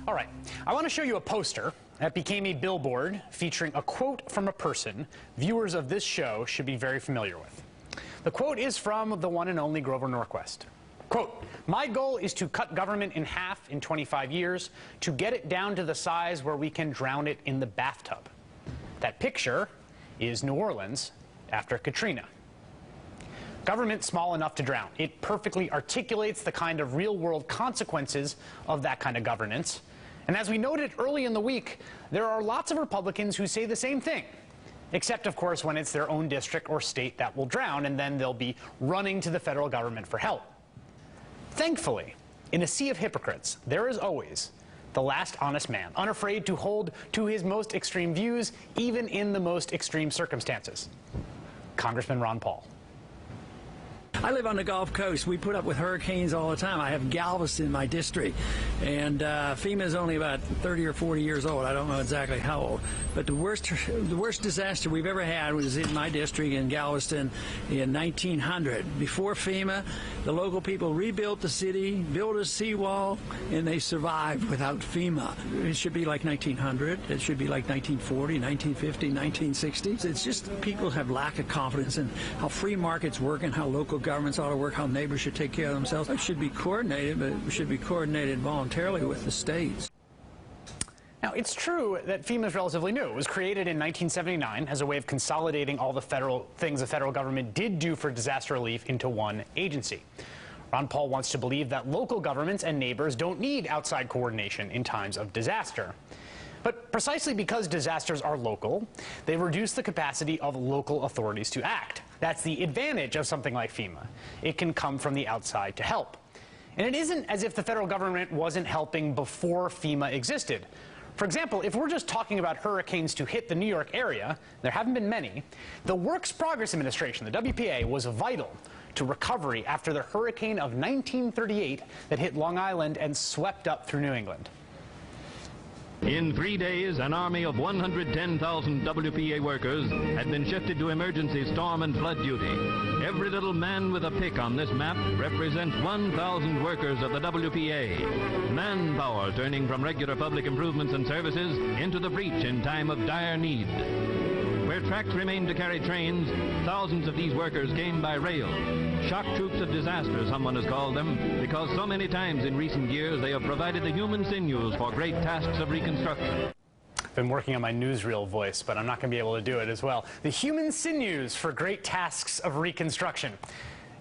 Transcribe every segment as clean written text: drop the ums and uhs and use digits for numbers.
All right, I want to show you a poster that became a billboard featuring a quote from a person viewers of this show should be very familiar with. The quote is from the one and only Grover Norquist. Quote, "My goal is to cut government in half in 25 years, to get it down to the size where we can drown it in the bathtub." That picture is New Orleans after Katrina. Government small enough to drown. It perfectly articulates the kind of real-world consequences of that kind of governance. And as we noted early in the week, there are lots of Republicans who say the same thing, except, of course, when it's their own district or state that will drown, and then they'll be running to the federal government for help. Thankfully, in a sea of hypocrites, there is always the last honest man, unafraid to hold to his most extreme views, even in the most extreme circumstances. Congressman Ron Paul. I live on the Gulf Coast. We put up with hurricanes all the time. I have Galveston in my district, and FEMA is only about 30 or 40 years old. I don't know exactly how old. But the worst disaster we've ever had was in my district in Galveston in 1900. Before FEMA, the local people rebuilt the city, built a seawall, and they survived without FEMA. It should be like 1900. It should be like 1940, 1950, 1960. It's just people have lack of confidence in how free markets work and how local governments ought to work, how neighbors should take care of themselves. It should be coordinated, but it should be coordinated voluntarily with the states. Now, it's true that FEMA is relatively new. It was created in 1979 as a way of consolidating all the federal things the federal government did do for disaster relief into one agency. Ron Paul wants to believe that local governments and neighbors don't need outside coordination in times of disaster. But precisely because disasters are local, they reduce the capacity of local authorities to act. That's the advantage of something like FEMA. It can come from the outside to help. And it isn't as if the federal government wasn't helping before FEMA existed. For example, if we're just talking about hurricanes to hit the New York area, there haven't been many, the Works Progress Administration, the WPA, was vital to recovery after the hurricane of 1938 that hit Long Island and swept up through New England. In 3 days, an army of 110,000 WPA workers had been shifted to emergency storm and flood duty. Every little man with a pick on this map represents 1,000 workers of the WPA. Manpower turning from regular public improvements and services into the breach in time of dire need. Where tracks remained to carry trains, thousands of these workers came by rail. Shock troops of disaster, someone has called them, because so many times in recent years they have provided the human sinews for great tasks of reconstruction. I've been working on my newsreel voice, but I'm not going to be able to do it as well. The human sinews for great tasks of reconstruction.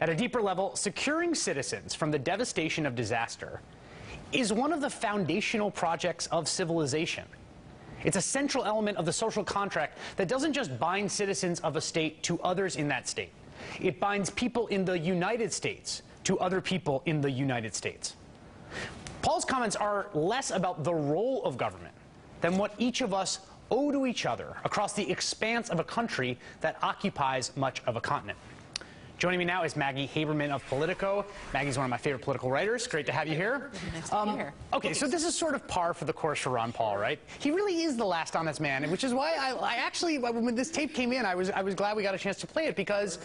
At a deeper level, securing citizens from the devastation of disaster is one of the foundational projects of civilization. It's a central element of the social contract that doesn't just bind citizens of a state to others in that state. It binds people in the United States to other people in the United States. Paul's comments are less about the role of government than what each of us owe to each other across the expanse of a country that occupies much of a continent. Joining me now is Maggie Haberman of Politico. Maggie's one of my favorite political writers. Great to have you here. Nice to be here. Okay, so this is sort of par for the course for Ron Paul, right? He really is the last honest man, which is why I actually, when this tape came in, I was glad we got a chance to play it, because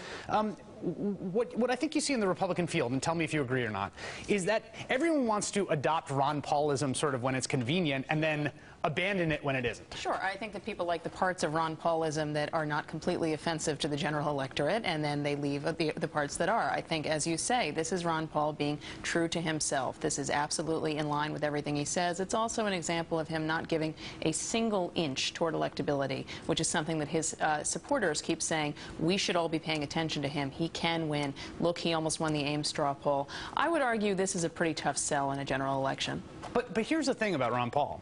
what I think you see in the Republican field, and tell me if you agree or not, is that everyone wants to adopt Ron Paulism sort of when it's convenient and then abandon it when it isn't. Sure. I think that people like the parts of Ron Paulism that are not completely offensive to the general electorate, and then they leave the parts that are. I think, as you say, this is Ron Paul being true to himself. This is absolutely in line with everything he says. It's also an example of him not giving a single inch toward electability, which is something that his supporters keep saying, we should all be paying attention to him. He can win. Look, he almost won the Ames straw poll. I would argue this is a pretty tough sell in a general election. But here's the thing about Ron Paul.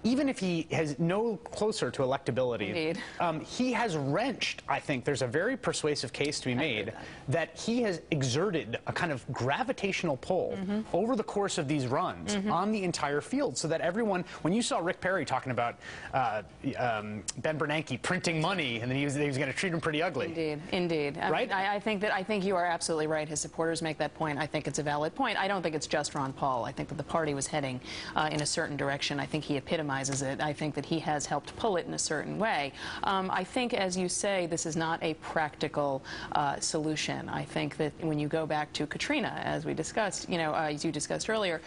Even if he has no closer to electability, he has wrenched, I think, there's a very persuasive case to be made that he has exerted a kind of gravitational pull over the course of these runs on the entire field, so that everyone, when you saw Rick Perry talking about Ben Bernanke printing money, and then he was going to treat him pretty ugly. Indeed, indeed. Right? I think you are absolutely right. His supporters make that point. I think it's a valid point. I don't think it's just Ron Paul. I think that the party was heading in a certain direction. I think he epitomized recognizes it. I think that he has helped pull it in a certain way. I think, as you say, this is not a practical solution. I think that when you go back to Katrina, as we discussed, as you discussed earlier,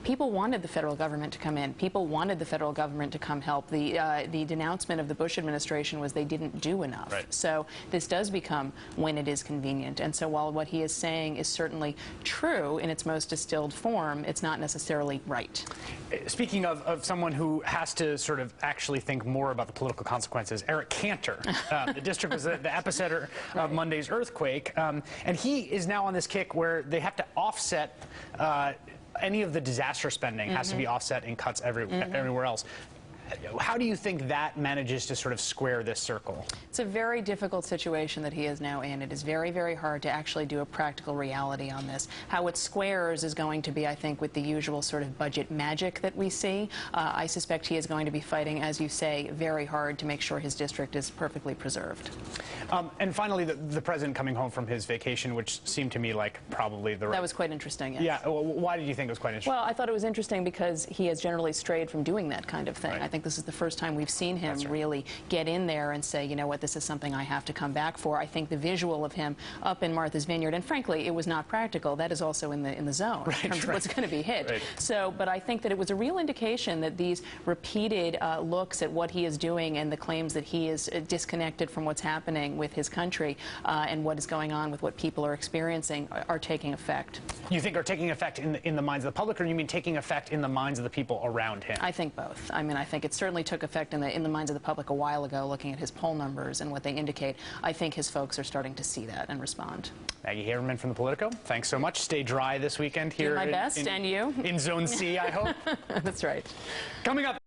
people wanted the federal government to come in. People wanted the federal government to come help. The denouncement of the Bush administration was they didn't do enough. Right. So this does become when it is convenient. And so while what he is saying is certainly true in its most distilled form, it's not necessarily right. Speaking of someone who has to sort of actually think more about the political consequences, Eric Cantor. The district was the epicenter of Monday's earthquake, and he is now on this kick where they have to offset any of the disaster spending has to be offset in cuts everywhere else. How do you think that manages to sort of square this circle? It's a very difficult situation that he is now in. It is very, very hard to actually do a practical reality on this. How it squares is going to be, I think, with the usual sort of budget magic that we see. I suspect he is going to be fighting, as you say, very hard to make sure his district is perfectly preserved. And finally, the president coming home from his vacation, which seemed to me like probably the right... That was quite interesting, yes. Yeah. Why did you think it was quite interesting? Well, I thought it was interesting because he has generally strayed from doing that kind of thing. Right. I think this is the first time we've seen him really get in there and say, you know what, this is something I have to come back for. I think the visual of him up in Martha's Vineyard, and frankly, it was not practical. That is also in the zone in terms of what's going to be hit. Right. So, but I think that it was a real indication that these repeated looks at what he is doing and the claims that he is disconnected from what's happening with his country and what is going on with what people are experiencing are taking effect. You think are taking effect in the minds of the public, or you mean taking effect in the minds of the people around him? I think both. I mean, I think it certainly took effect in the minds of the public a while ago, looking at his poll numbers and what they indicate. I think his folks are starting to see that and respond. Maggie Haberman from the Politico, thanks so much. Stay dry this weekend here. Do my best, and you? In Zone C, I hope. That's right. Coming up.